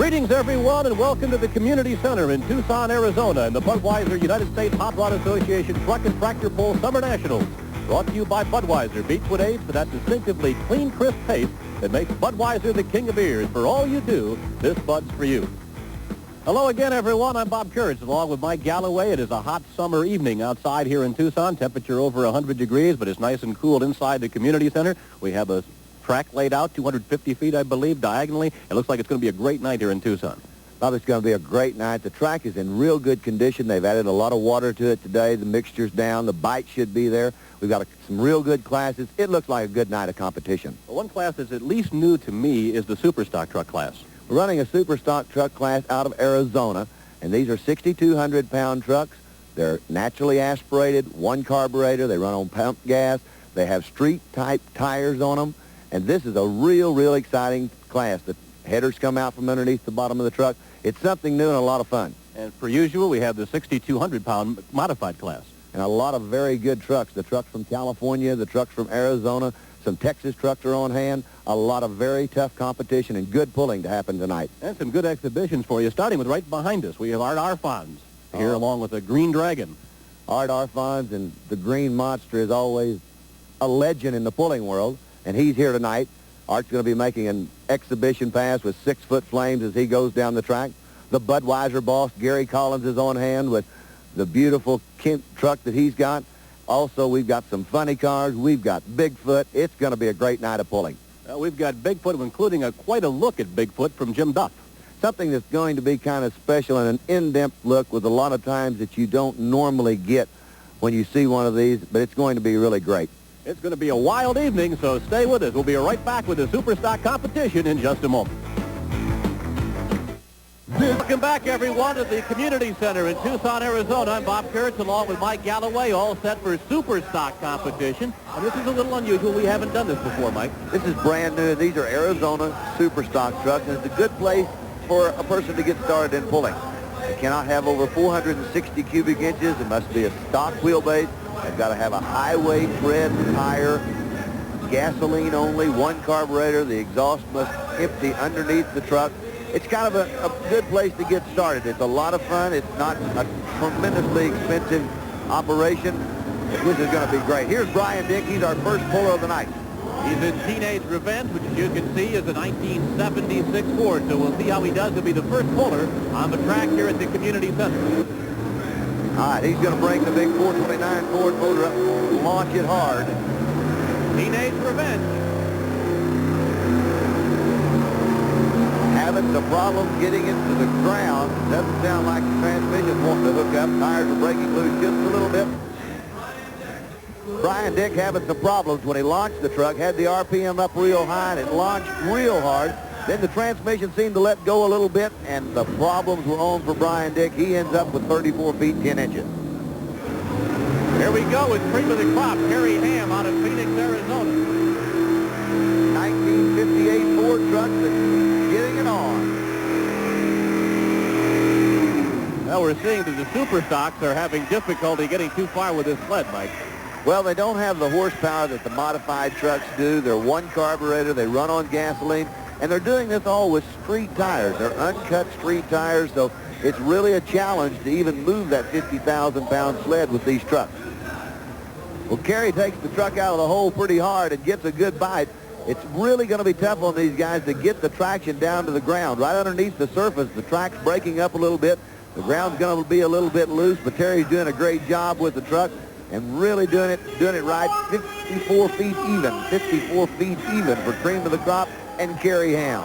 Greetings, everyone, and welcome to the Community Center in Tucson, Arizona, and the Budweiser United States Hot Rod Association Truck and Tractor Pull Summer Nationals. Brought to you by Budweiser, beats with age for that distinctively clean, crisp taste that makes Budweiser the king of beers. For all you do, this Bud's for you. Hello again, everyone. I'm Bob Kurtz, along with Mike Galloway. It is a hot summer evening outside here in Tucson. Temperature over 100 degrees, but it's nice and cool inside the Community Center. We have a track laid out, 250 feet, I believe, diagonally. It looks like it's going to be a great night here in Tucson. Bob, it's going to be a great night. The track is in real good condition. They've added a lot of water to it today. The mixture's down. The bite should be there. We've got some real good classes. It looks like a good night of competition. Well, one class that's at least new to me is the Superstock truck class. We're running a Superstock truck class out of Arizona, and these are 6,200-pound trucks. They're naturally aspirated, one carburetor. They run on pump gas. They have street-type tires on them. And this is a real exciting class. The headers come out from underneath the bottom of the truck. It's something new and a lot of fun. And per usual, we have the 6,200-pound modified class. And a lot of very good trucks. The trucks from California, the trucks from Arizona, some Texas trucks are on hand. A lot of very tough competition and good pulling to happen tonight. And some good exhibitions for you, starting with right behind us. We have Art Arfons here along with the Green Dragon. Art Arfons and the Green Monster is always a legend in the pulling world. And he's here tonight. Art's going to be making an exhibition pass with 6-foot flames as he goes down the track. The Budweiser boss, Gary Collins, is on hand with the beautiful Kent truck that he's got. Also, we've got some funny cars. We've got Bigfoot. It's going to be a great night of pulling. We've got Bigfoot, including quite a look at Bigfoot from Jim Duff. Something that's going to be kind of special and an in-depth look with a lot of times that you don't normally get when you see one of these, but it's going to be really great. It's going to be a wild evening, so stay with us. We'll be right back with the Superstock competition in just a moment. Welcome back, everyone, to the Community Center in Tucson, Arizona. I'm Bob Kurtz, along with Mike Galloway, all set for Superstock competition. And this is a little unusual. We haven't done this before, Mike. This is brand new. These are Arizona Superstock trucks, and it's a good place for a person to get started in pulling. They cannot have over 460 cubic inches. It must be a stock wheelbase. They've got to have a highway tread tire, gasoline only, one carburetor. The exhaust must empty underneath the truck. It's kind of a good place to get started. It's a lot of fun. It's not a tremendously expensive operation. This is going to be great. Here's Brian Dick. He's our first puller of the night. He's in Teenage Revenge, which, as you can see, is a 1976 Ford. So we'll see how he does. He'll be the first puller on the track here at the Community Center. All right, he's going to bring the big 429 Ford motor up, launch it hard. Teenage Revenge. Having some problems getting into the ground. Doesn't sound like the transmission's wanting to hook up. Tires are breaking loose just a little bit. Brian Dick having some problems when he launched the truck, had the RPM up real high, and it launched real hard. Then the transmission seemed to let go a little bit, and the problems were on for Brian Dick. He ends up with 34 feet 10 inches. Here we go with cream of the crop, Terry Ham out of Phoenix, Arizona. 1958 Ford truck that's getting it on. Well, we're seeing that the Superstocks are having difficulty getting too far with this sled, Mike. Well, they don't have the horsepower that the modified trucks do. They're one carburetor. They run on gasoline. And they're doing this all with street tires. They're uncut street tires, so it's really a challenge to even move that 50,000-pound sled with these trucks. Well, Kerry takes the truck out of the hole pretty hard and gets a good bite. It's really going to be tough on these guys to get the traction down to the ground. Right underneath the surface, the track's breaking up a little bit. The ground's going to be a little bit loose, but Terry's doing a great job with the truck and really doing it right. 54 feet even for cream of the crop and Kerry Ham.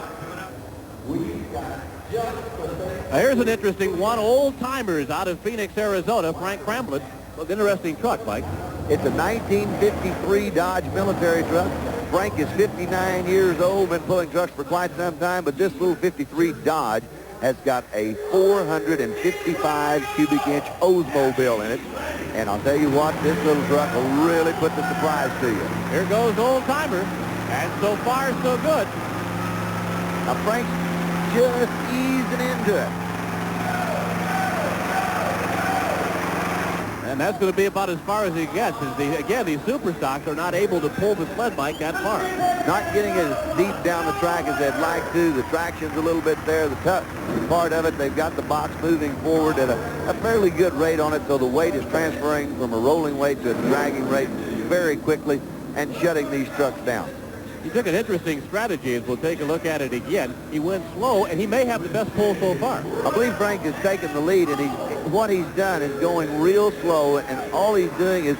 Here's an interesting one. Old-timers out of Phoenix, Arizona. Frank Cramblett. Well, interesting truck, Mike. It's a 1953 Dodge military truck. Frank is 59 years old, been pulling trucks for quite some time, but this little 53 Dodge has got a 455 cubic inch Oldsmobile in it. And I'll tell you what, this little truck will really put the surprise to you. Here goes Old-timer. And so far, so good. Now, Frank's just easing into it. And And that's going to be about as far as he gets. Again, these Superstocks are not able to pull the sled bike that far. Not getting as deep down the track as they'd like to. The traction's a little bit there. The tough part of it, they've got the box moving forward at a fairly good rate on it, so the weight is transferring from a rolling weight to a dragging rate very quickly and shutting these trucks down. He took an interesting strategy, as we'll take a look at it again. He went slow, and he may have the best pull so far. I believe Frank has taken the lead, and what he's done is going real slow, and all he's doing is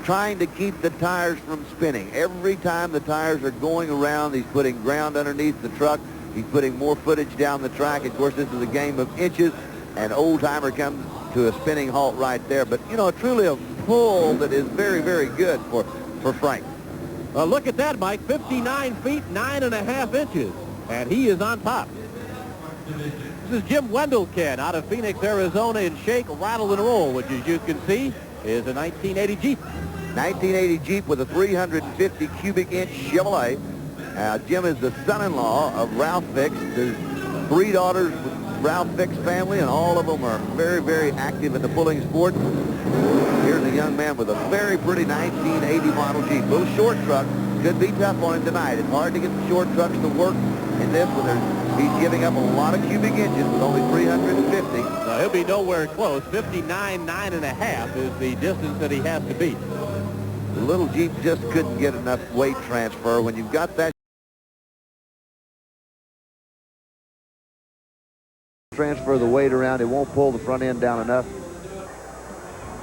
trying to keep the tires from spinning. Every time the tires are going around, he's putting ground underneath the truck. He's putting more footage down the track. Of course, this is a game of inches, and Old Timer comes to a spinning halt right there. But, you know, truly a pull that is very, very good for Frank. Well, look at that, Mike. 59 feet, 9.5 inches. And he is on top. This is Jim Wendelken out of Phoenix, Arizona in Shake, Rattle, and Roll, which, as you can see, is a 1980 Jeep. 1980 Jeep with a 350 cubic inch Chevrolet. Jim is the son-in-law of Ralph Fix. There's 3 daughters with Ralph Fix family, and all of them are very, very active in the pulling sport. Here's a young man with a very pretty 1980 model Jeep. Little short truck. Could be tough on him tonight. It's hard to get the short trucks to work in this one. He's giving up a lot of cubic inches with only 350. Now, he'll be nowhere close. 59, 9.5 is the distance that he has to beat. The little Jeep just couldn't get enough weight transfer. When you've got that transfer the weight around, it won't pull the front end down enough.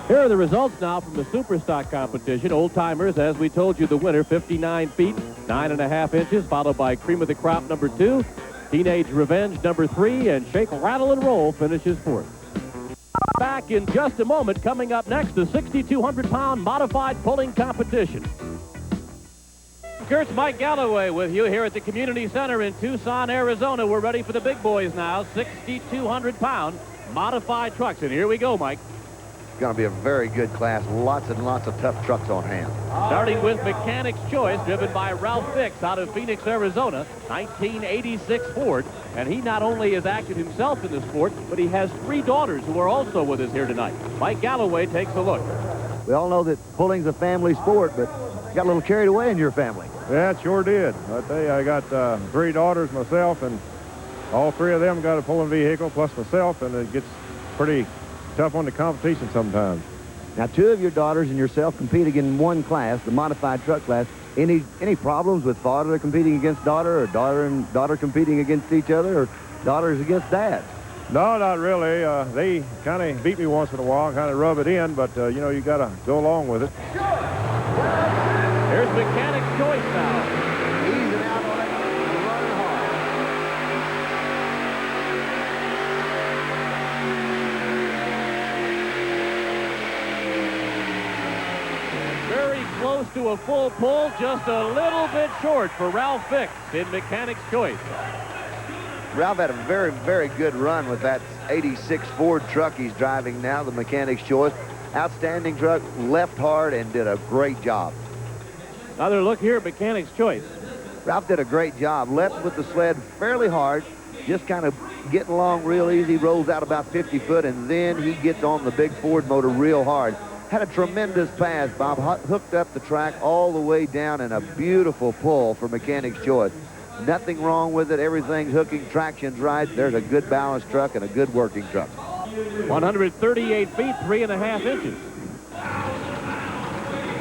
Here are the results now from the Superstock competition. Old Timers, as we told you, the winner, 59 feet, 9.5 inches, followed by Cream of the Crop number 2, Teenage Revenge number 3, and Shake, Rattle, and Roll finishes 4th. Back in just a moment. Coming up next, the 6,200-pound modified pulling competition. Kurt's Mike Galloway with you here at the Community Center in Tucson, Arizona. We're ready for the big boys now, 6,200-pound modified trucks. And here we go, Mike. Going to be a very good class. Lots and lots of tough trucks on hand. Starting with Mechanic's Choice, driven by Ralph Fix out of Phoenix, Arizona, 1986 Ford. And he not only is active himself in the sport, but he has 3 daughters who are also with us here tonight. Mike Galloway takes a look. We all know that pulling's a family sport, but you got a little carried away in your family. Yeah, it sure did. I tell you, I got 3 daughters myself, and all 3 of them got a pulling vehicle, plus myself, and it gets pretty tough on the competition sometimes. Now, 2 of your daughters and yourself competing in one class, the modified truck class. Any problems with father competing against daughter, or daughter and daughter competing against each other, or daughters against dad? No, not really. They kind of beat me once in a while, kind of rub it in, but, you know, you got to go along with it. Here's Mechanic's Choice now. Easing out on it and running hard. Very close to a full pull, just a little bit short for Ralph Fix in Mechanic's Choice. Ralph had a very, very good run with that 86 Ford truck he's driving now, the Mechanic's Choice. Outstanding truck, left hard, and did a great job. Another look here at Mechanic's Choice. Ralph did a great job. Left with the sled fairly hard, just kind of getting along real easy, rolls out about 50 foot, and then he gets on the big Ford motor real hard. Had a tremendous pass, Bob. Hooked up the track all the way down, and a beautiful pull for Mechanic's Choice. Nothing wrong with it. Everything's hooking, traction's right. There's a good balanced truck and a good working truck. 138 feet, 3.5 inches.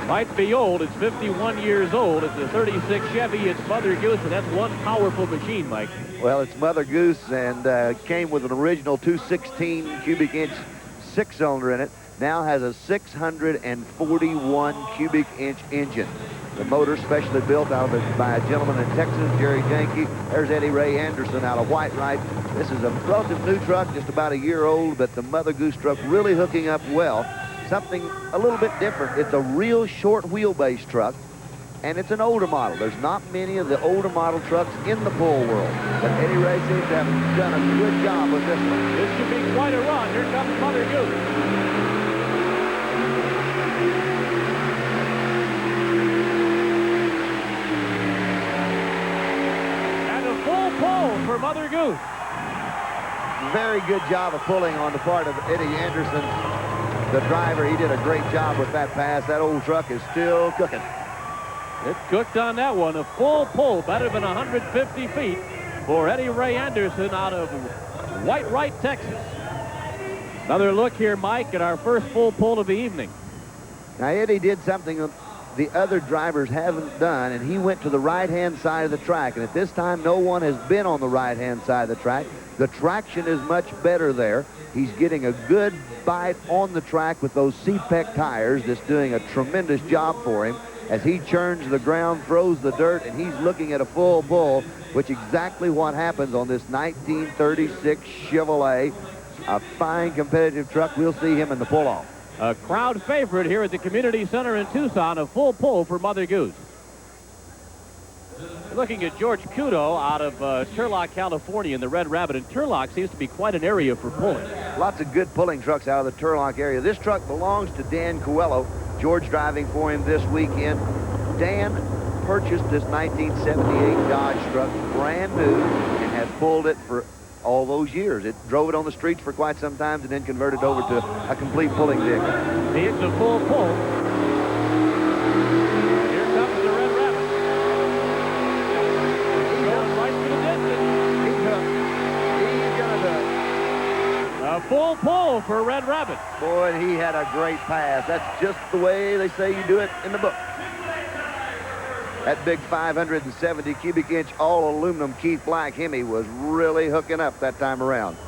Might be old. It's 51 years old. It's a 36 Chevy. It's Mother Goose, and that's one powerful machine, Mike. Well, it's Mother Goose, and came with an original 216 cubic inch 6-cylinder in it. Now has a 641 cubic inch engine. The motor specially built out of it by a gentleman in Texas, Jerry Janke. There's Eddie Ray Anderson out of Whitewright. This is a relative new truck, just about a year old, but the Mother Goose truck really hooking up well. Something a little bit different. It's a real short wheelbase truck, and it's an older model. There's not many of the older model trucks in the pull world, but Eddie Ray seems to have done a good job with this one. This should be quite a run. Here comes Mother Goose. Pull for Mother Goose. Very good job of pulling on the part of Eddie Anderson. the driver, he did a great job with that pass. That old truck is still cooking. It cooked on that one. A full pull, better than 150 feet for Eddie Ray Anderson out of Whitewright, Texas. Another look here, Mike, at our first full pull of the evening. Now, Eddie did something the other drivers haven't done, and he went to the right-hand side of the track. And at this time, no one has been on the right-hand side of the track. The traction is much better there. He's getting a good bite on the track with those C-Pec tires. That's doing a tremendous job for him as he churns the ground, throws the dirt, and he's looking at a full pull, which is exactly what happens on this 1936 Chevrolet. A fine competitive truck. We'll see him in the pull-off. A crowd favorite here at the Community Center in Tucson, a full pull for Mother Goose. Looking at George Kudo out of Turlock, California in the Red Rabbit, and Turlock seems to be quite an area for pulling. Lots of good pulling trucks out of the Turlock area. This truck belongs to Dan Coelho. George driving for him this weekend. Dan purchased this 1978 Dodge truck brand new and has pulled it for all those years. It drove it on the streets for quite some time and then converted over to a complete pulling vehicle. It's a full pull. Here comes the Red Rabbit. He's going right to the distance. He's gonna A full pull for Red Rabbit. Boy, he had a great pass. That's just the way they say you do it in the book. That big 570 cubic inch all aluminum Keith Black Hemi was really hooking up that time around.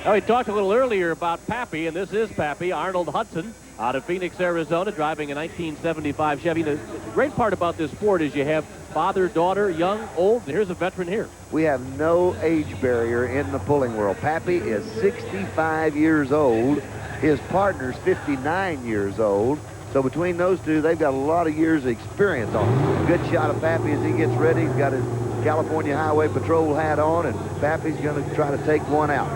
Now, we talked a little earlier about Pappy, and this is Pappy, Arnold Hudson, out of Phoenix, Arizona, driving a 1975 Chevy. The great part about this sport is you have father, daughter, young, old, and here's a veteran here. We have no age barrier in the pulling world. Pappy is 65 years old. His partner's 59 years old. So between those two, they've got a lot of years of experience on him. Good shot of Pappy as he gets ready. He's got his California Highway Patrol hat on, and Pappy's going to try to take one out.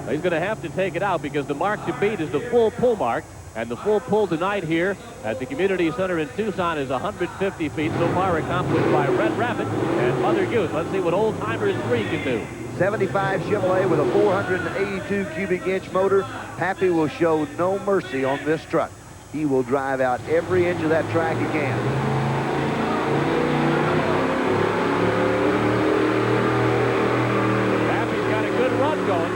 He's going to have to take it out because the mark to beat is the full pull mark. And the full pull tonight here at the Community Center in Tucson is 150 feet. So far accomplished by Red Rabbit and Mother Goose. Let's see what Old Timers 3 can do. 75 Chevrolet with a 482 cubic inch motor. Pappy will show no mercy on this truck. He will drive out every inch of that track he can. Pappy's got a good run going.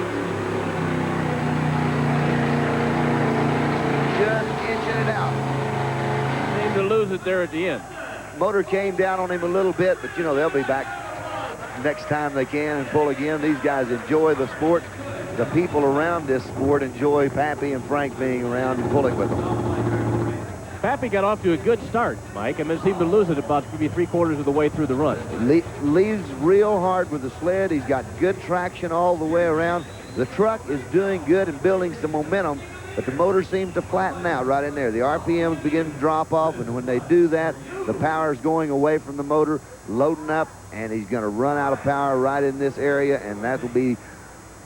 Just inching it out. Seemed to lose it there at the end. Motor came down on him a little bit, but you know, they'll be back next time they can and pull again. These guys enjoy the sport. The people around this sport enjoy Pappy and Frank being around and pulling with them. Pappy got off to a good start, Mike, and then seemed to lose it about maybe 3/4 of the way through the run. Leaves real hard with the sled. He's got good traction all the way around. The truck is doing good and building some momentum, but the motor seems to flatten out right in there. The RPMs begin to drop off, and when they do that, the power is going away from the motor, loading up, and he's going to run out of power right in this area, and that will be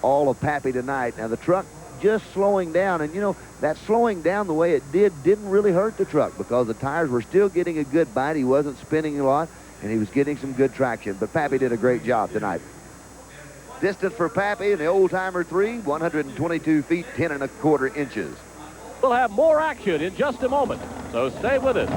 all of Pappy tonight. Now, the truck just slowing down, and you know, that slowing down the way it didn't really hurt the truck because the tires were still getting a good bite. He wasn't spinning a lot, and he was getting some good traction, but Pappy did a great job tonight. Distance for Pappy in the Old Timer 3, 122 feet, 10 1/4 inches. We'll have more action in just a moment, so stay with us.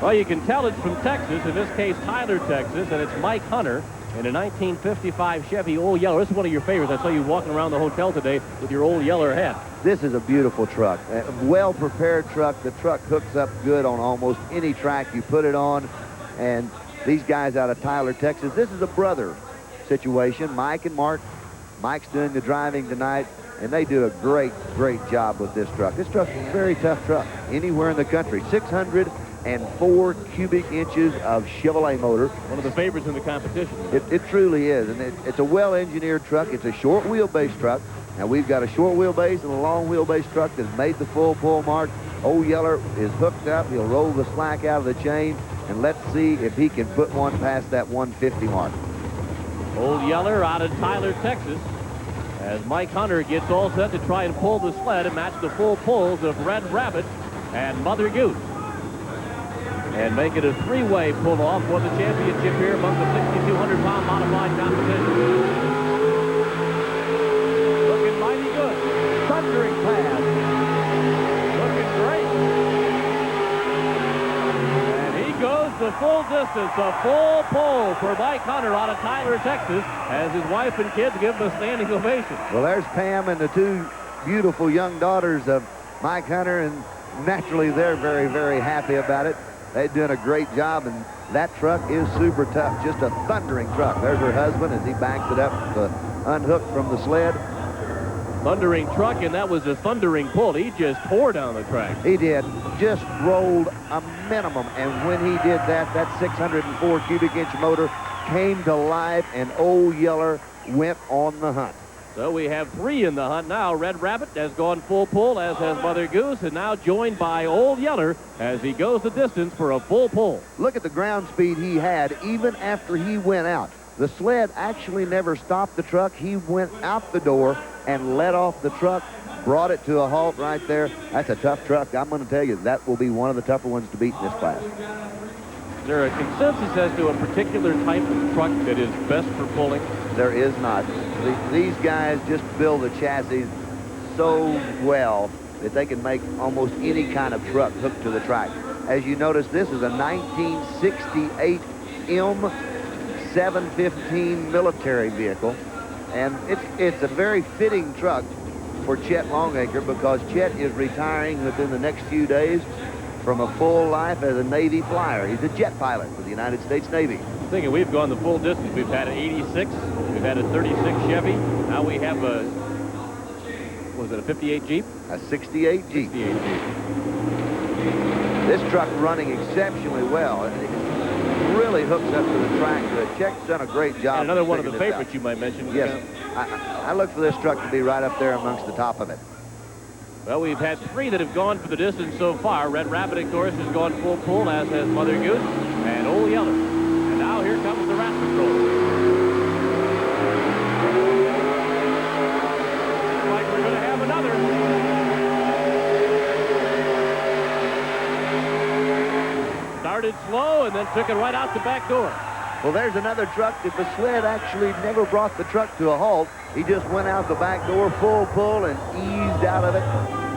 Well, you can tell it's from Texas, in this case Tyler, Texas, and it's Mike Hunter in a 1955 Chevy Old Yeller. This is one of your favorites. I saw you walking around the hotel today with your Old Yeller hat. This is a beautiful truck, a well-prepared truck. The truck hooks up good on almost any track you put it on, and these guys out of Tyler, Texas, this is a brother situation, Mike and Mark. Mike's doing the driving tonight, and they do a great job with this truck. This truck's a very tough truck anywhere in the country. 604 cubic inches of Chevrolet motor. One of the favorites in the competition. It truly is, and it's a well-engineered truck. It's a short wheelbase truck. Now, we've got a short wheelbase and a long wheelbase truck that's made the full pull mark. Old Yeller is hooked up. He'll roll the slack out of the chain, and let's see if he can put one past that 150 mark. Old Yeller out of Tyler, Texas, as Mike Hunter gets all set to try and pull the sled and match the full pulls of Red Rabbit and Mother Goose. and make it a three-way pull-off for the championship here among the 6,200-pound modified competition. Looking mighty good. Thundering pass. Looking great. And he goes the full distance, a full pull for Mike Hunter out of Tyler, Texas, as his wife and kids give him a standing ovation. Well, there's Pam and the two beautiful young daughters of Mike Hunter, and naturally they're very, very happy about it. They're doing a great job, and that truck is super tough. Just a thundering truck. There's her husband as he backs it up to unhook from the sled. Thundering truck, and that was a thundering pull. He just tore down the track. He did. Just rolled a minimum, and when he did that, that 604 cubic inch motor came to life, and Old Yeller went on the hunt. So we have three in the hunt now. Red Rabbit has gone full pull, as has Mother Goose, and now joined by Old Yeller as he goes the distance for a full pull. Look at the ground speed he had even after he went out. The sled actually never stopped the truck. He went out the door and let off the truck, brought it to a halt right there. That's a tough truck. I'm going to tell you, that will be one of the tougher ones to beat in this class. Is there a consensus as to a particular type of truck that is best for pulling? There is not. These guys just build the chassis so well that they can make almost any kind of truck hook to the track. As you notice, this is a 1968 M715 military vehicle, and it's a very fitting truck for Chet Longacre, because Chet is retiring within the next few days from a full life as a Navy flyer. He's a jet pilot for the United States Navy. Thinking we've gone the full distance. We've had an 86, we've had a 36 Chevy, now we have a, was it a 58 Jeep? A 68 Jeep. 68 Jeep. This truck running exceptionally well. It really hooks up to the track. Chet's done a great job. And another one of the favorites you might mention. Yes, I look for this truck to be right up there amongst the top of it. Well, we've had three that have gone for the distance so far. Red Rabbit, of course, has gone full pull, as has Mother Goose and Old Yeller. And now here comes the Rat Patrol. Looks like we're going to have another. Started slow and then took it right out the back door. Well, there's another truck that the sled actually never brought the truck to a halt. He just went out the back door, full pull, and eased out of it.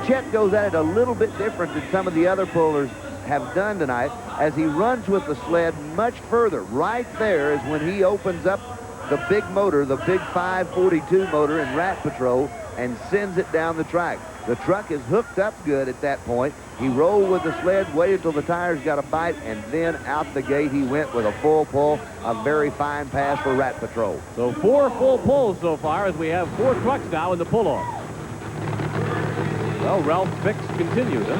Chet goes at it a little bit different than some of the other pullers have done tonight, as he runs with the sled much further. Right there is when he opens up the big motor, the big 542 motor in Rat Patrol, and sends it down the track. The truck is hooked up good at that point. He rolled with the sled, waited till the tires got a bite, and then out the gate he went with a full pull. A very fine pass for Rat Patrol. So 4 full pulls so far, as we have 4 trucks now in the pull-off. Well, Ralph Fix continues, huh?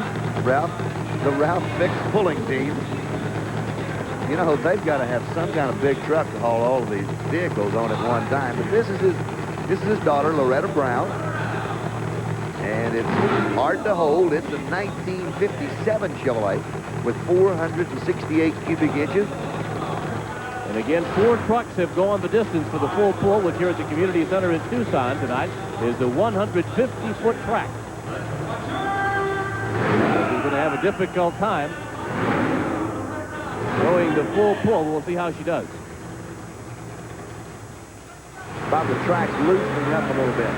The Ralph Fix pulling team. You know, they've got to have some kind of big truck to haul all of these vehicles on at one time. But this is his daughter, Loretta Brown. And it's hard to hold. It's a 1957 Chevrolet with 468 cubic inches. And again, 4 trucks have gone the distance for the full pull, which here at the Community Center in Tucson tonight is the 150-foot track. She's going to have a difficult time going the full pull. We'll see how she does. Bob, the track's loosening up a little bit.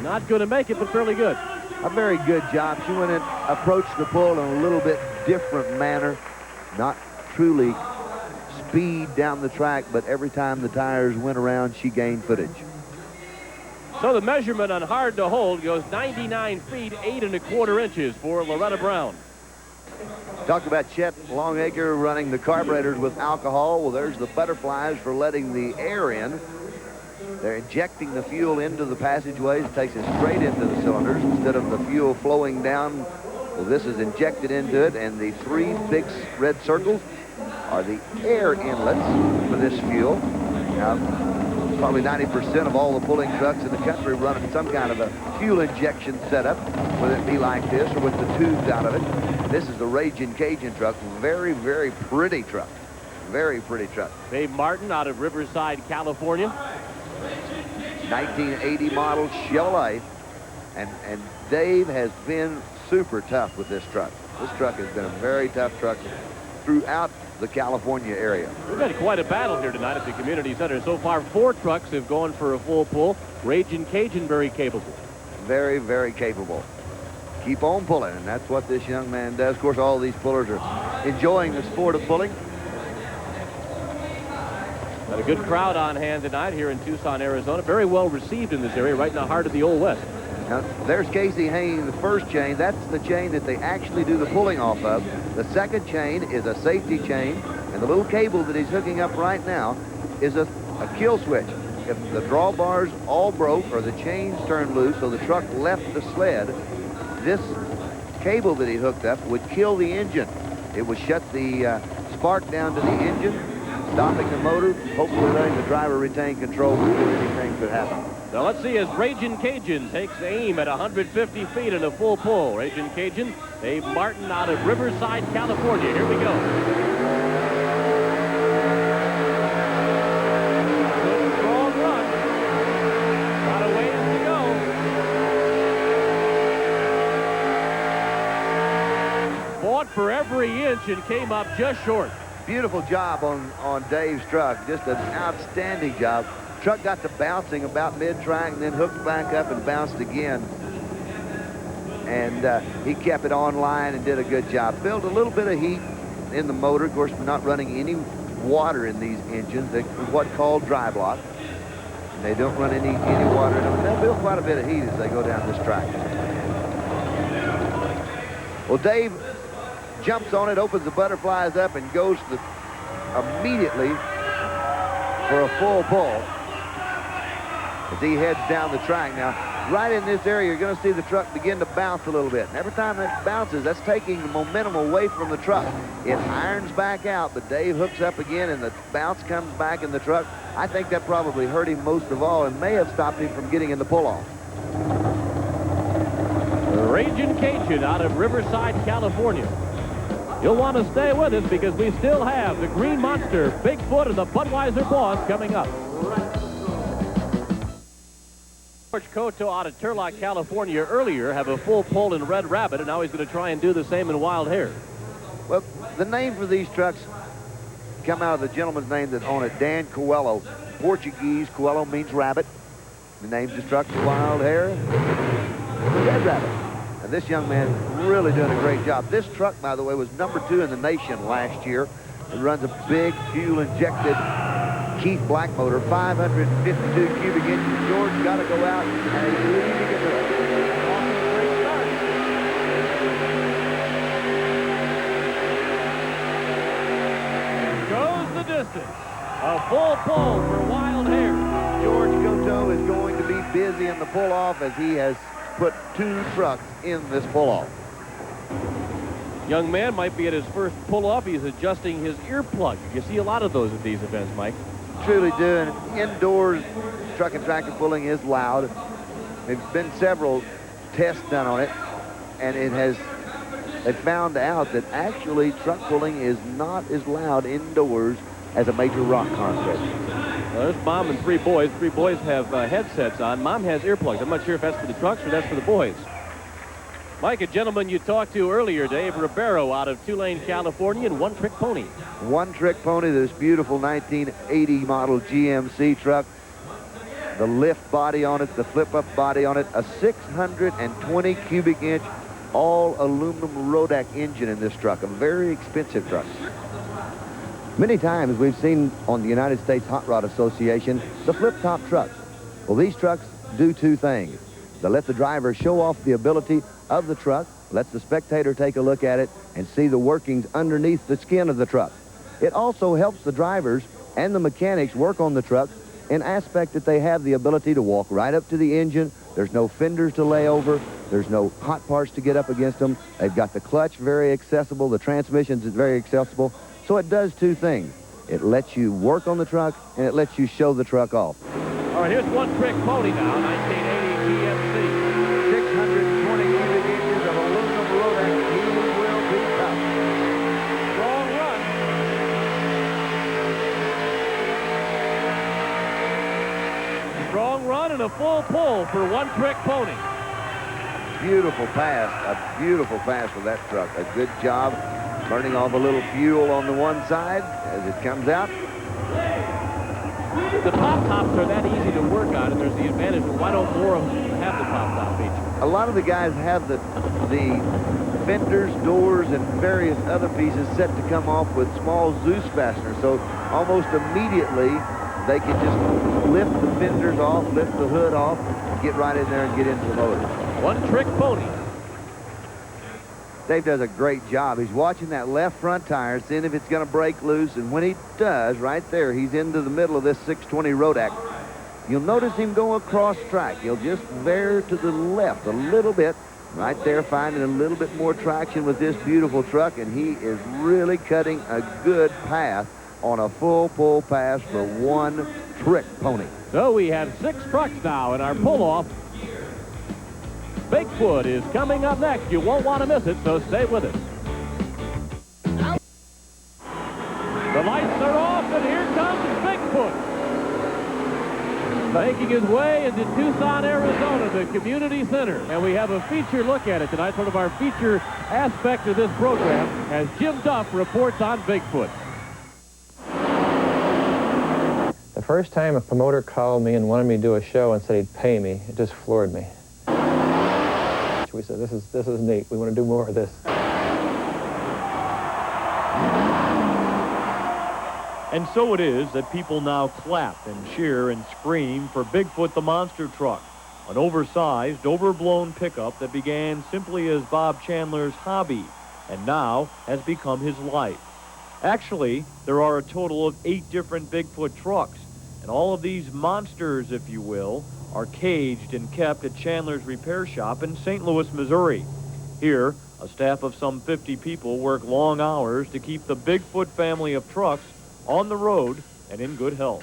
Not going to make it, but fairly good. A very good job. She went in, approached the pull in a little bit different manner. Not truly speed down the track, but every time the tires went around, she gained footage. So the measurement on hard to hold goes 99 feet, 8 1/4 inches for Loretta Brown. Talk about Chet Longacre running the carburetors with alcohol. Well, there's the butterflies for letting the air in. They're injecting the fuel into the passageways. It takes it straight into the cylinders instead of the fuel flowing down. Well, this is injected into it, and the 3 big red circles are the air inlets for this fuel. Now, probably 90% of all the pulling trucks in the country running some kind of a fuel injection setup, whether it be like this or with the tubes out of it. This is the Ragin' Cajun truck. Very, very pretty truck. Very pretty truck. Dave Martin out of Riverside, California. 1980 model Chevrolet. And Dave has been super tough with this truck. This truck has been a very tough truck throughout the California area. We've had quite a battle here tonight at the community center. So far, 4 trucks have gone for a full pull. Raging Cajun, very capable. Very, very capable. Keep on pulling, and that's what this young man does. Of course, all these pullers are enjoying the sport of pulling. Got a good crowd on hand tonight here in Tucson, Arizona. Very well received in this area, right in the heart of the Old West. Now, there's Casey hanging the first chain. That's the chain that they actually do the pulling off of. The second chain is a safety chain, and the little cable that he's hooking up right now is a kill switch. If the drawbars all broke or the chains turned loose so the truck left the sled, this cable that he hooked up would kill the engine. It would shut the spark down to the engine, stopping the motor, hopefully letting the driver retain control before anything could happen. Now let's see as Raging Cajun takes aim at 150 feet in a full pull. Raging Cajun, Dave Martin out of Riverside, California. Here we go. Good strong run. Got a ways to go. Fought for every inch and came up just short. Beautiful job on Dave's truck. Just an outstanding job. Truck got to bouncing about mid-track and then hooked back up and bounced again. And he kept it on line and did a good job. Built a little bit of heat in the motor. Of course, we're not running any water in these engines. They're what's called dry block. And they don't run any water in them. They'll build quite a bit of heat as they go down this track. Well, Dave jumps on it, opens the butterflies up, and goes immediately for a full pull as he heads down the track. Now, right in this area, you're going to see the truck begin to bounce a little bit. And every time that bounces, that's taking the momentum away from the truck. It irons back out, but Dave hooks up again, and the bounce comes back in the truck. I think that probably hurt him most of all and may have stopped him from getting in the pull-off. Raging Cajun out of Riverside, California. You'll want to stay with us because we still have the Green Monster, Bigfoot, and the Budweiser Boss coming up. George Cotto out of Turlock, California earlier have a full pull in Red Rabbit, and now he's going to try and do the same in Wild Hare. Well, the name for these trucks come out of the gentleman's name that's on it, Dan Coelho. Portuguese, Coelho means rabbit. The name's the truck Wild Hare, Red Rabbit. And this young man really doing a great job. This truck, by the way, was #2 in the nation last year. It runs a big fuel-injected Keith Black motor, 552 cubic inches. George got to go out and he's leading it. Goes the distance. A full pull for Wild Hare. George Cotto is going to be busy in the pull-off as he has put 2 trucks in this pull-off. Young man might be at his first pull-off. He's adjusting his earplug. You see a lot of those at these events, Mike. Truly do. And indoors truck and tractor pulling is loud. There's been several tests done on it, and they found out that actually truck pulling is not as loud indoors as a major rock concert. Well, there's Mom and 3 boys. 3 boys have headsets on. Mom has earplugs. I'm not sure if that's for the trucks or that's for the boys. Mike, a gentleman you talked to earlier, Dave Ribeiro out of Tulane, California, and One Trick Pony. One Trick Pony, this beautiful 1980 model GMC truck. The lift body on it, the flip-up body on it, a 620 cubic inch all aluminum Rodak engine in this truck, a very expensive truck. Many times we've seen on the United States Hot Rod Association the flip-top trucks. Well, these trucks do 2 things. They let the driver show off the ability of the truck, lets the spectator take a look at it and see the workings underneath the skin of the truck. It also helps the drivers and the mechanics work on the truck in aspect that they have the ability to walk right up to the engine. There's no fenders to lay over. There's no hot parts to get up against them. They've got the clutch very accessible. The transmission's very accessible. So it does 2 things. It lets you work on the truck, and it lets you show the truck off. All right, here's One Trick Pony now, 1980 GMC. 620 cubic inches of aluminum Rodak. He will be tough. Strong run. run and a full pull for One Trick Pony. Beautiful pass, a beautiful pass for that truck. A good job burning all the little fuel on the one side as it comes out. The pop-tops are that easy to work on, and there's the advantage of why don't more of them have the pop-top feature? A lot of the guys have the fenders, doors, and various other pieces set to come off with small Zeus fasteners. So almost immediately they can just lift the fenders off, lift the hood off, get right in there and get into the motor. One Trick Pony. Dave does a great job. He's watching that left front tire, seeing if it's going to break loose, and when he does, right there, he's into the middle of this 620 Rodak. You'll notice him go across track. He'll just veer to the left a little bit, right there, finding a little bit more traction with this beautiful truck, and he is really cutting a good path on a full pull pass for One Trick Pony. So we have 6 trucks now in our pull-off. Bigfoot is coming up next. You won't want to miss it, so stay with us. The lights are off, and here comes Bigfoot. Making his way into Tucson, Arizona, the community center. And we have a feature look at it tonight, sort of our feature aspect of this program, as Jim Duff reports on Bigfoot. The first time a promoter called me and wanted me to do a show and said he'd pay me, it just floored me. We said, this is neat. We want to do more of this. And so it is that people now clap and cheer and scream for Bigfoot the monster truck, an oversized, overblown pickup that began simply as Bob Chandler's hobby and now has become his life. Actually, there are a total of 8 different Bigfoot trucks, and all of these monsters, if you will, are caged and kept at Chandler's repair shop in St. Louis, Missouri. Here, a staff of some 50 people work long hours to keep the Bigfoot family of trucks on the road and in good health.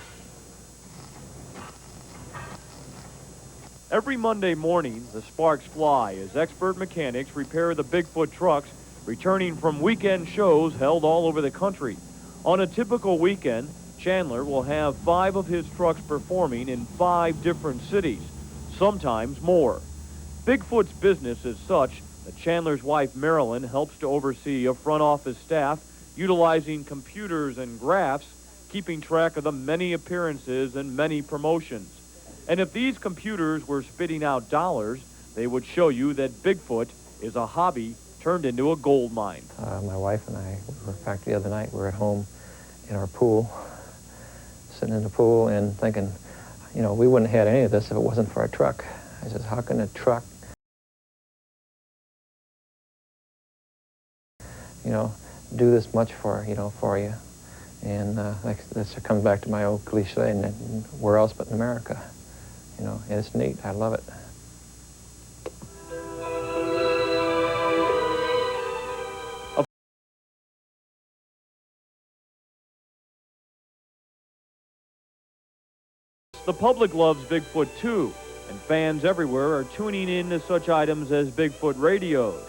Every Monday morning, the sparks fly as expert mechanics repair the Bigfoot trucks returning from weekend shows held all over the country. On a typical weekend, Chandler will have 5 of his trucks performing in 5 different cities, sometimes more. Bigfoot's business is such that Chandler's wife, Marilyn, helps to oversee a front office staff utilizing computers and graphs, keeping track of the many appearances and many promotions. And if these computers were spitting out dollars, they would show you that Bigfoot is a hobby turned into a gold mine. My wife and I were, in fact, the other night, we were at home in our pool, sitting in the pool and thinking, you know, we wouldn't have had any of this if it wasn't for a truck. I says, how can a truck, you know, do this much for you? And this comes back to my old cliche, and where else but in America? You know, and it's neat. I love it. The public loves Bigfoot too, and fans everywhere are tuning in to such items as Bigfoot radios,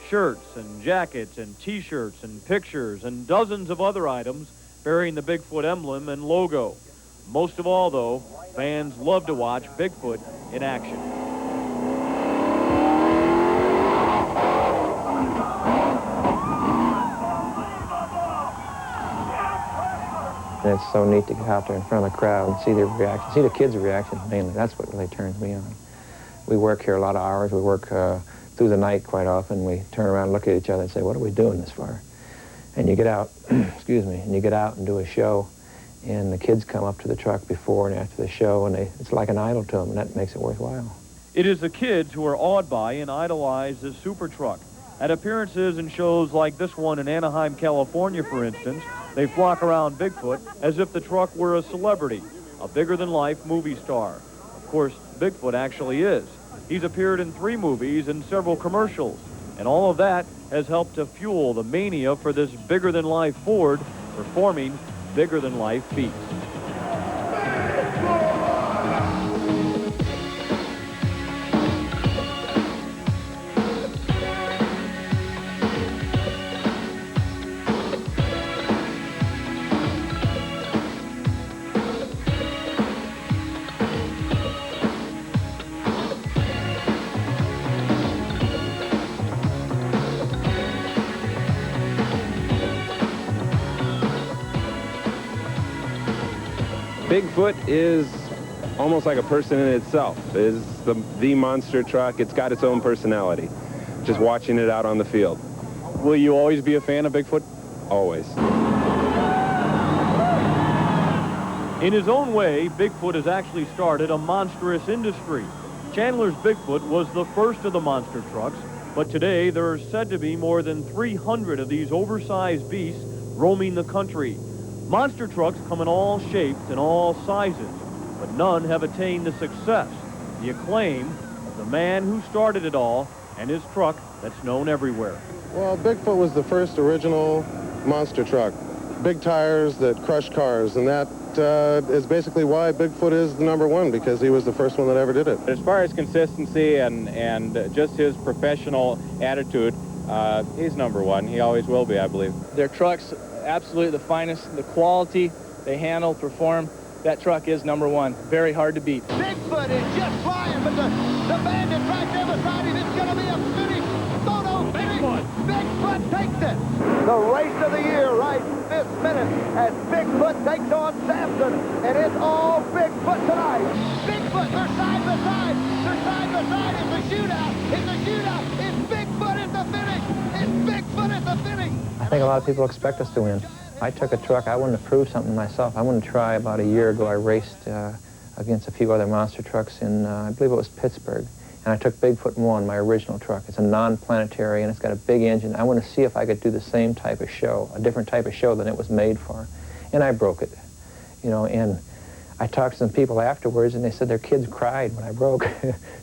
shirts and jackets and t-shirts and pictures and dozens of other items bearing the Bigfoot emblem and logo. Most of all, though, fans love to watch Bigfoot in action. And it's so neat to get out there in front of the crowd and see their reaction, see the kids' reaction mainly. That's what really turns me on. We work here a lot of hours. We work through the night quite often. We turn around and look at each other and say, what are we doing this for? And you get out, excuse me, and you get out and do a show, and the kids come up to the truck before and after the show, and it's like an idol to them, and that makes it worthwhile. It is the kids who are awed by and idolize this super truck. At appearances in shows like this one in Anaheim, California, for instance, they flock around Bigfoot as if the truck were a celebrity, a bigger-than-life movie star. Of course, Bigfoot actually is. He's appeared in 3 movies and several commercials, and all of that has helped to fuel the mania for this bigger-than-life Ford performing bigger-than-life feats. Bigfoot is almost like a person in itself. It's the monster truck. It's got its own personality. Just watching it out on the field. Will you always be a fan of Bigfoot? Always. In his own way, Bigfoot has actually started a monstrous industry. Chandler's Bigfoot was the first of the monster trucks, but today there are said to be more than 300 of these oversized beasts roaming the country. Monster trucks come in all shapes and all sizes, but none have attained the success, the acclaim of the man who started it all and his truck that's known everywhere. Well, Bigfoot was the first original monster truck. Big tires that crush cars, and that is basically why Bigfoot is the #1, because he was the first one that ever did it. As far as consistency and just his professional attitude, he's #1. He always will be, I believe. Their trucks, absolutely the finest. The quality, they handle, perform. That truck is #1. Very hard to beat. Bigfoot is just flying, but the bandit right there beside him, it's going to be a finish. Photo finish. Bigfoot takes it. The race of the year right this minute as Bigfoot takes on Samson, and it's all Bigfoot tonight. Bigfoot, they're side by side. They're side by side. It's a shootout. It's a shootout. It's Bigfoot at the finish. It's Bigfoot at the finish. I think a lot of people expect us to win. I took a truck. I wanted to prove something myself. I wanted to try. About a year ago, I raced against a few other monster trucks in, I believe it was Pittsburgh. And I took Bigfoot 1, my original truck. It's a non-planetary, and it's got a big engine. I want to see if I could do the same type of show, a different type of show than it was made for. And I broke it, you know, and I talked to some people afterwards, and they said their kids cried when I broke.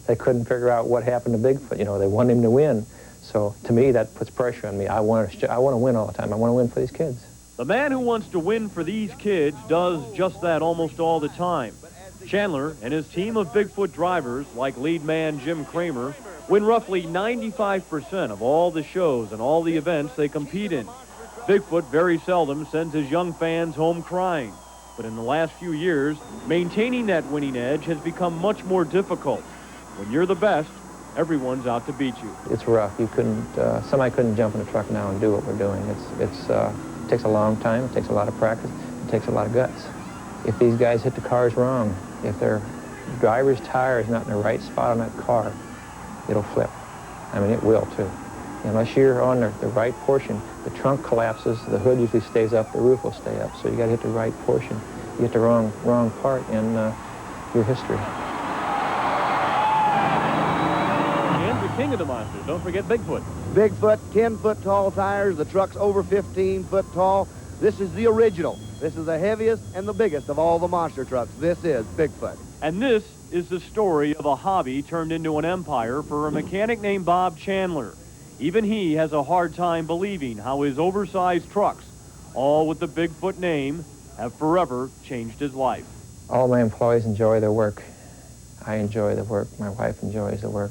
They couldn't figure out what happened to Bigfoot. You know, they wanted him to win. So to me, that puts pressure on me. I want to win all the time. I want to win for these kids. The man who wants to win for these kids does just that almost all the time. Chandler and his team of Bigfoot drivers, like lead man Jim Kramer, win roughly 95% of all the shows and all the events they compete in. Bigfoot very seldom sends his young fans home crying, but in the last few years, maintaining that winning edge has become much more difficult. When you're the best, everyone's out to beat you. It's rough. You couldn't, somebody couldn't jump in a truck now and do what we're doing. It takes a long time, it takes a lot of practice, it takes a lot of guts. If these guys hit the cars wrong, if their driver's tire is not in the right spot on that car, it'll flip. I mean, it will too. Unless you're on the right portion, the trunk collapses, the hood usually stays up, the roof will stay up. So you got to hit the right portion. You hit the wrong part, and your history. And the king of the monsters, don't forget Bigfoot. Bigfoot, 10-foot tall tires. The truck's over 15 foot tall. This is the original. This is the heaviest and the biggest of all the monster trucks. This is Bigfoot. And this is the story of a hobby turned into an empire for a mechanic named Bob Chandler. Even he has a hard time believing how his oversized trucks, all with the Bigfoot name, have forever changed his life. All my employees enjoy their work. I enjoy the work. My wife enjoys the work.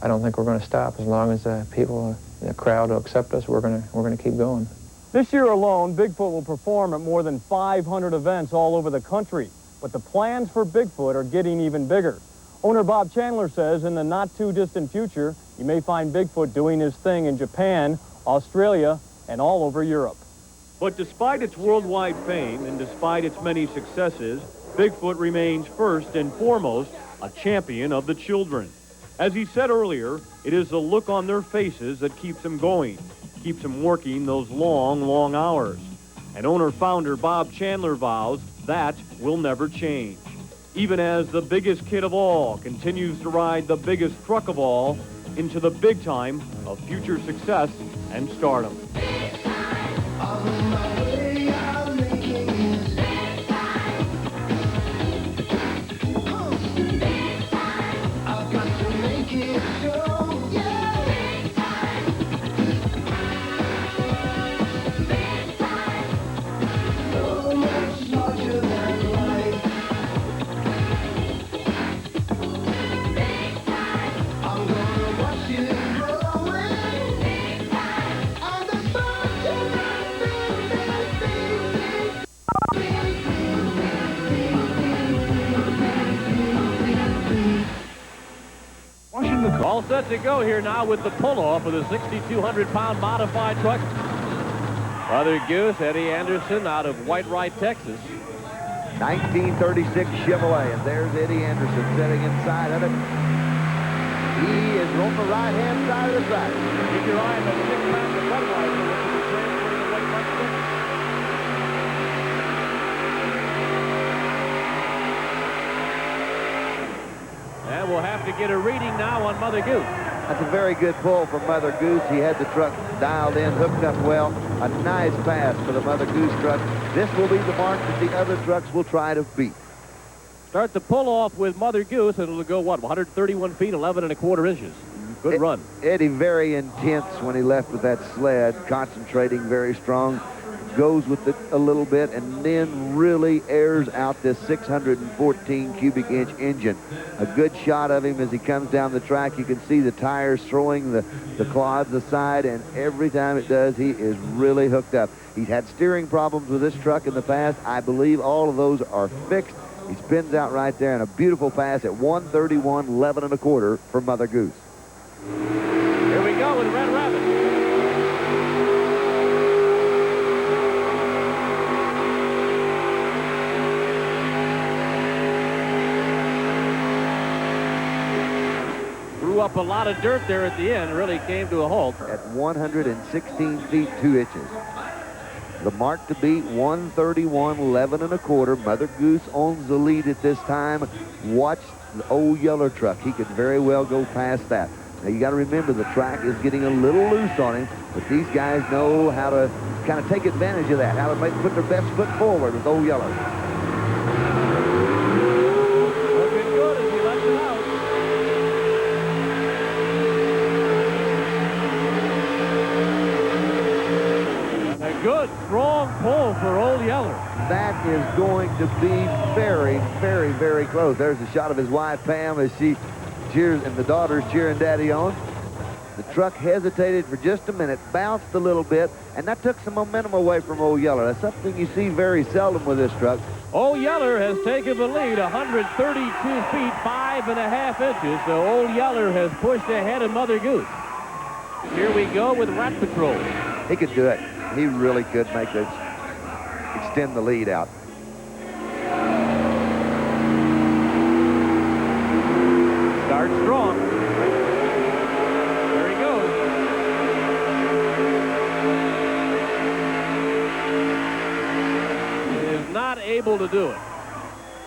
I don't think we're going to stop as long as people, the crowd will accept us. We're going to keep going. This year alone, Bigfoot will perform at more than 500 events all over the country. But the plans for Bigfoot are getting even bigger. Owner Bob Chandler says in the not-too-distant future, you may find Bigfoot doing his thing in Japan, Australia, and all over Europe. But despite its worldwide fame and despite its many successes, Bigfoot remains first and foremost a champion of the children. As he said earlier, it is the look on their faces that keeps them going, keeps them working those long, long hours. And owner-founder Bob Chandler vows that will never change. Even as the biggest kid of all continues to ride the biggest truck of all into the big time of future success and stardom. All set to go here now with the pull-off of the 6,200-pound modified truck. Mother Goose, Eddie Anderson out of Whitewright, Texas. 1936 Chevrolet, and there's Eddie Anderson sitting inside of it. He is on the right-hand side of the track. Keep your eye on the 6-pack of Budweiser, which will be transferring the white mark stick. And we'll have to get a reading now on Mother Goose. That's a very good pull from Mother Goose. He had the truck dialed in, hooked up well. A nice pass for the Mother Goose truck. This will be the mark that the other trucks will try to beat. Start the pull-off with Mother Goose, and it'll go, what, 131 feet, 11 1/4 inches. Good run. Eddie very intense when he left with that sled, concentrating very strong. Goes with it a little bit and then really airs out this 614 cubic inch engine. A good shot of him as he comes down the track. You can see the tires throwing the clods aside, and every time it does, he is really hooked up. He's had steering problems with this truck in the past. I believe all of those are fixed. He spins out right there, and a beautiful pass at 131, 11 1/4 for Mother Goose. Here we go with Red Rabbit. Threw up a lot of dirt there at the end, really came to a halt. At 116 feet 2 inches. The mark to beat, 131, 11 1/4. Mother Goose owns the lead at this time. Watch the old Yeller truck. He could very well go past that. Now, you got to remember, the track is getting a little loose on him, but these guys know how to kind of take advantage of that, how to put their best foot forward with old Yeller. Looking good as he lets it out. And a good, strong pull for old Yeller. That is going to be very, very, very close. There's a shot of his wife, Pam, as she cheers, and the daughter's cheering Daddy on. The truck hesitated for just a minute, bounced a little bit, and that took some momentum away from old Yeller. That's something you see very seldom with this truck. Old Yeller has taken the lead, 132 feet, 5 1/2 inches. So old Yeller has pushed ahead of Mother Goose. Here we go with Rat Patrol. He could do it. He really could make this, extend the lead out. Starts strong. There he goes. He is not able to do it.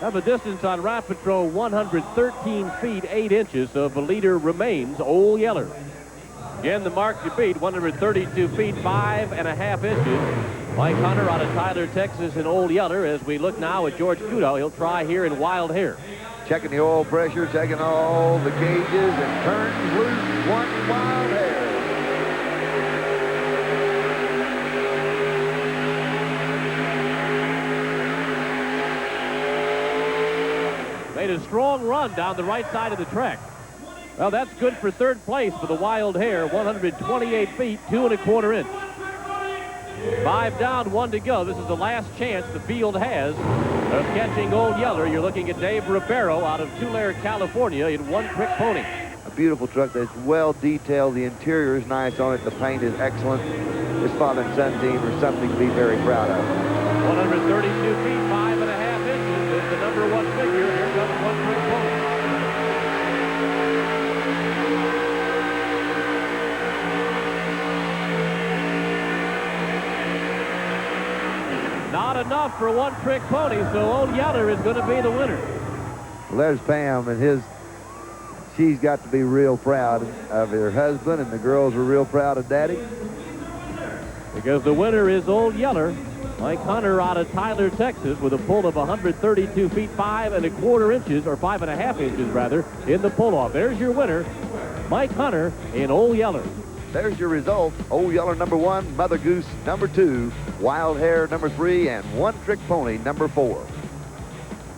Now the distance on Rat Patrol, 113 feet, 8 inches. So the leader remains old Yeller. Again, the mark to beat, 132 feet, 5 1/2 inches. Mike Hunter out of Tyler, Texas, and old Yeller. As we look now at George Kudo, he'll try here in Wild Hare. Checking the oil pressure, checking all the gauges, and turns loose one Wild Hare. Made a strong run down the right side of the track. Well, that's good for third place for the Wild Hare, 128 feet, 2 1/4 inches. 5 down, 1 to go. This is the last chance the field has of catching old Yeller. You're looking at Dave Ribeiro out of Tulare, California in One Trick Pony. A beautiful truck that's well detailed. The interior is nice on it. The paint is excellent. This father and son team are something to be very proud of. 132 feet, 5 1/2 inches is the #1 figure. Here comes One Trick Pony. Not enough for One Trick Pony, so old Yeller is going to be the winner. Well, there's Pam, and she's got to be real proud of her husband, and the girls are real proud of Daddy. Because the winner is old Yeller. Mike Hunter out of Tyler, Texas, with a pull of 132 feet, 5 1/4 inches, or 5 1/2 inches, rather, in the pull-off. There's your winner, Mike Hunter in old Yeller. There's your result. Old Yeller #1, Mother Goose #2, Wild Hare #3, and One Trick Pony #4.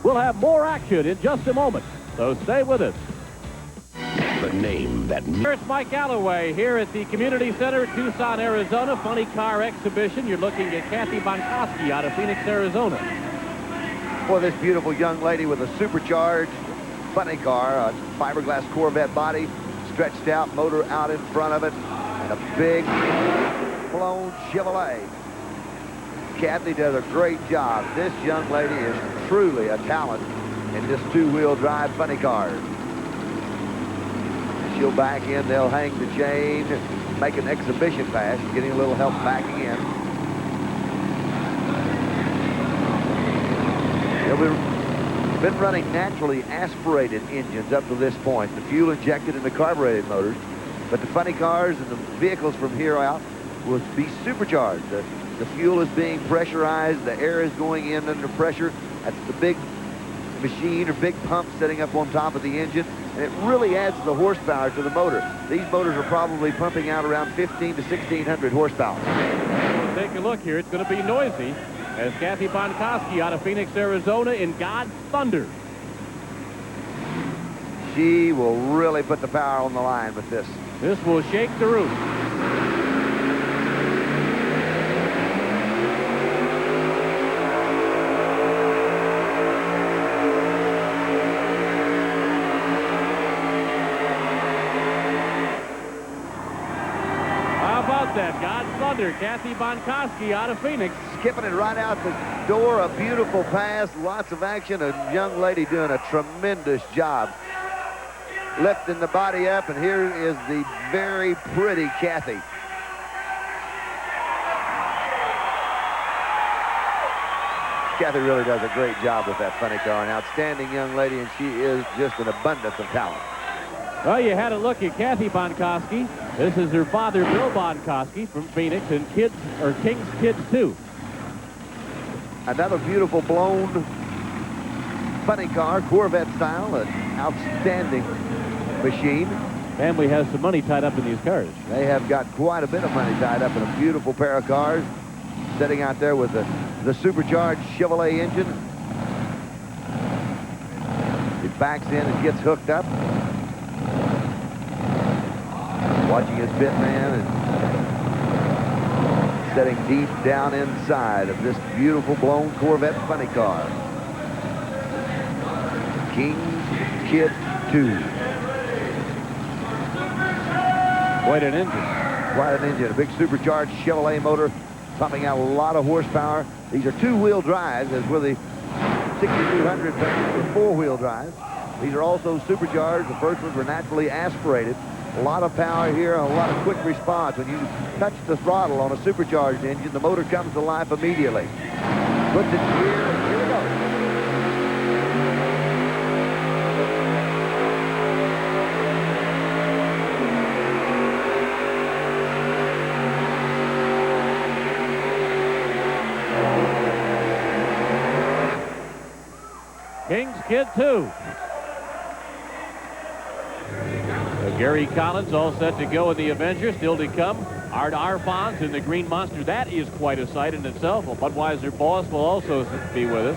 We'll have more action in just a moment, so stay with us. The name that... Here's Mike Alloway here at the Community Center, Tucson, Arizona. Funny car exhibition. You're looking at Kathy Bonkowski out of Phoenix, Arizona. Boy, this beautiful young lady with a supercharged funny car, a fiberglass Corvette body, stretched out, motor out in front of it, and a big blown Chevrolet. Kathy does a great job. This young lady is truly a talent in this two-wheel drive funny cars. She'll back in, they'll hang the chain, make an exhibition pass, getting a little help backing in. They've been running naturally aspirated engines up to this point, the fuel injected into carbureted motors, but the funny cars and the vehicles from here out will be supercharged. The fuel is being pressurized, the air is going in under pressure. That's the big machine or big pump setting up on top of the engine, and it really adds the horsepower to the motor. These motors are probably pumping out around 15 to 1600 horsepower. Well, take a look here. It's going to be noisy as Kathy Bonkowski out of Phoenix, Arizona in God's Thunder. She will really put the power on the line with this. This will shake the roof. That God's Thunder, Kathy Bonkowski out of Phoenix. Skipping it right out the door, a beautiful pass, lots of action, a young lady doing a tremendous job. Lifting the body up, and here is the very pretty Kathy. Kathy really does a great job with that funny car, an outstanding young lady, and she is just an abundance of talent. Well, you had a look at Kathy Bonkowski. This is her father, Bill Bonkowski, from Phoenix, and King's Kids, too. Another beautiful blown funny car, Corvette style, an outstanding machine. Family has some money tied up in these cars. They have got quite a bit of money tied up in a beautiful pair of cars, sitting out there with the supercharged Chevrolet engine. It backs in and gets hooked up. Watching his pit man and setting deep down inside of this beautiful blown Corvette funny car. King's Kid 2. Quite an engine. Quite an engine. A big supercharged Chevrolet motor pumping out a lot of horsepower. These are two-wheel drives, as were the 6200 were four-wheel drives. These are also supercharged. The first ones were naturally aspirated. A lot of power here, a lot of quick response. When you touch the throttle on a supercharged engine, the motor comes to life immediately. Puts it in gear, and here we go. King's Kid 2. Gary Collins all set to go in the Avenger. Still to come, Art Arfons in the Green Monster. That is quite a sight in itself. Well, Budweiser Boss will also be with us.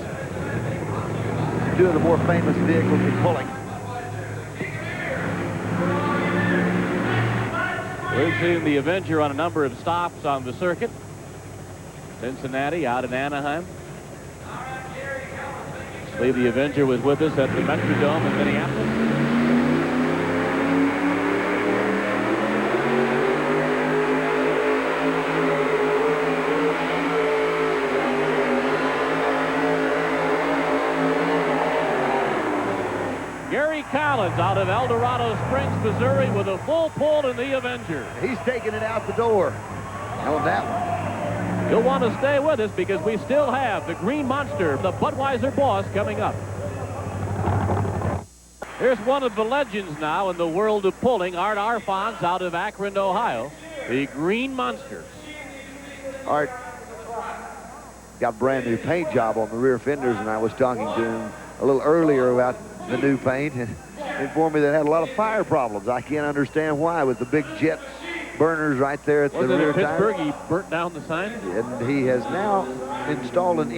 Two of the more famous vehicles in pulling. We've seen the Avenger on a number of stops on the circuit. Cincinnati, out in Anaheim. I believe the Avenger was with us at the Metrodome in Minneapolis. Gary Collins out of El Dorado Springs, Missouri, with a full pull in the Avenger. He's taking it out the door on that one. You'll want to stay with us because we still have the Green Monster, the Budweiser Boss, coming up. Here's one of the legends now in the world of pulling, Art Arfons out of Akron, Ohio, the Green Monster. Art got a brand new paint job on the rear fenders, and I was talking to him a little earlier about the new paint, and informed me that it had a lot of fire problems. I can't understand why, with the big jet burners right there at the rear tire. Pittsburgh, he burnt down the sign? And he has now installed an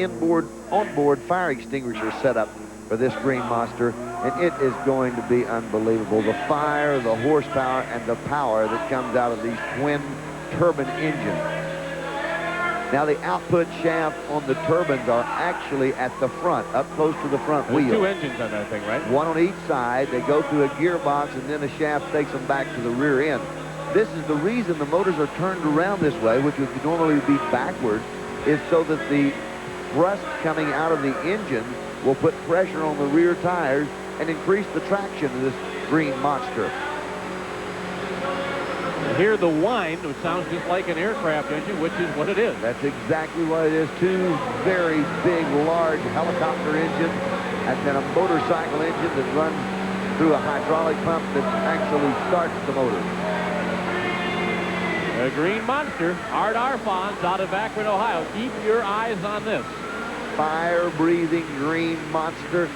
onboard fire extinguisher setup for this Green Monster, and it is going to be unbelievable. The fire, the horsepower, and the power that comes out of these twin turbine engines. Now the output shaft on the turbines are actually at the front, up close to the front wheel. Two engines on that thing, right? One on each side. They go through a gearbox, and then the shaft takes them back to the rear end. This is the reason the motors are turned around this way, which would normally be backwards, is so that the thrust coming out of the engine will put pressure on the rear tires and increase the traction of this green monster. Hear the whine, which sounds just like an aircraft engine, which is what it is. That's exactly what it is. Two very big, large helicopter engines, and then a motorcycle engine that runs through a hydraulic pump that actually starts the motor. The Green Monster, Art Arfons out of Akron, Ohio. Keep your eyes on this. Fire-breathing green monster.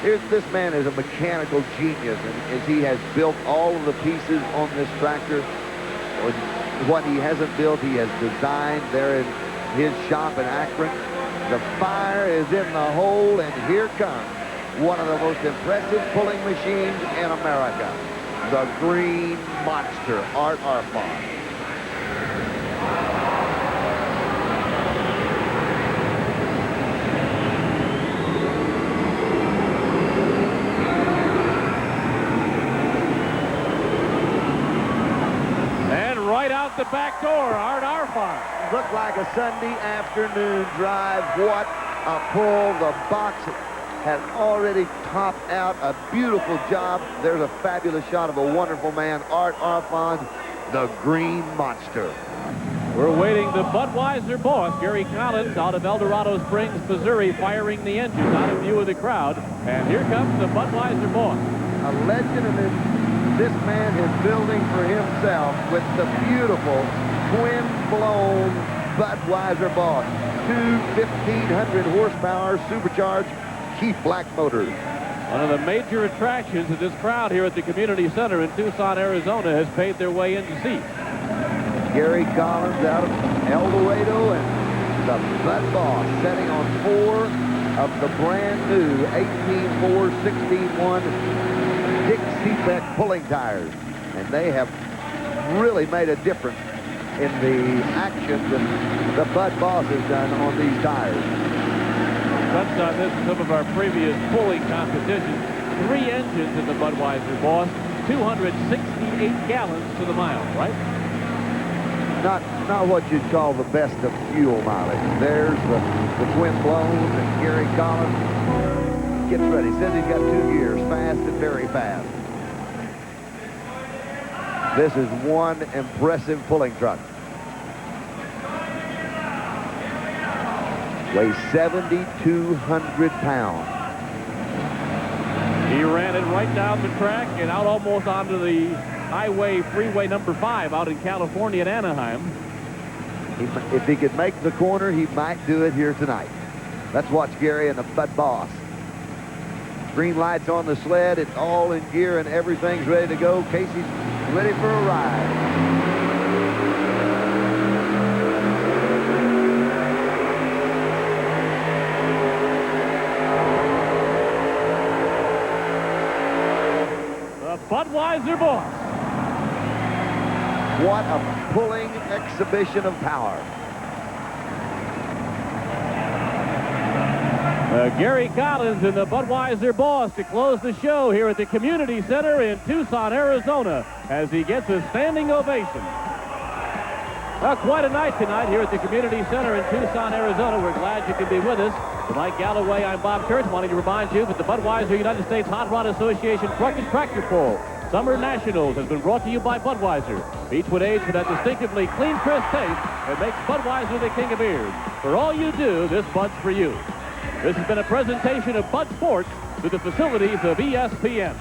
This man is a mechanical genius, and as he has built all of the pieces on this tractor, or what he hasn't built, he has designed there in his shop in Akron. The fire is in the hole, and here comes one of the most impressive pulling machines in America, the Green Monster, Art Arfon. The back door, Art Arfon. Looked like a Sunday afternoon drive. What a pull. The box has already topped out. A beautiful job. There's a fabulous shot of a wonderful man, Art Arfon, the Green Monster. We're waiting the Budweiser boss, Gary Collins, out of El Dorado Springs, Missouri, firing the engines out of view of the crowd. And here comes the Budweiser boss. A legend of this man is building for himself with the beautiful twin-blown Budweiser boss. Two 1,500 horsepower supercharged Keith Black motors. One of the major attractions of this crowd here at the Community Center in Tucson, Arizona has paid their way in to see. Gary Collins out of El Dorado and the Bud Boss setting on 4 of the brand new 18.4, 16.1 Dixie-Beck pulling tires, and they have really made a difference in the action that the Bud Boss has done on these tires. Touched on this in some of our previous pulling competitions. 3 engines in the Budweiser boss, 268 gallons to the mile, right? Not what you'd call the best of fuel mileage. There's the twin blown and Gary Collins. Gets ready. Says he's got 2 gears, fast and very fast. This is one impressive pulling truck. Weighs 7,200 pounds. He ran it right down the track and out almost onto the highway, freeway number 5 out in California at Anaheim. If he could make the corner, he might do it here tonight. Let's watch Gary and the Bud Boss. Green lights on the sled. It's all in gear and everything's ready to go. Casey's ready for a ride. The Budweiser boss. What a pulling exhibition of power. Gary Collins and the Budweiser boss to close the show here at the Community Center in Tucson, Arizona, as he gets a standing ovation. Well, quite a night tonight here at the Community Center in Tucson, Arizona. We're glad you could be with us. For Mike Galloway, I'm Bob Kurtz, wanting to remind you that the Budweiser United States Hot Rod Association Truck and Tractor Pull Summer Nationals has been brought to you by Budweiser. Beechwood age for that distinctively clean, crisp taste that makes Budweiser the king of beers. For all you do, this Bud's for you. This has been a presentation of Bud Sports through the facilities of ESPN.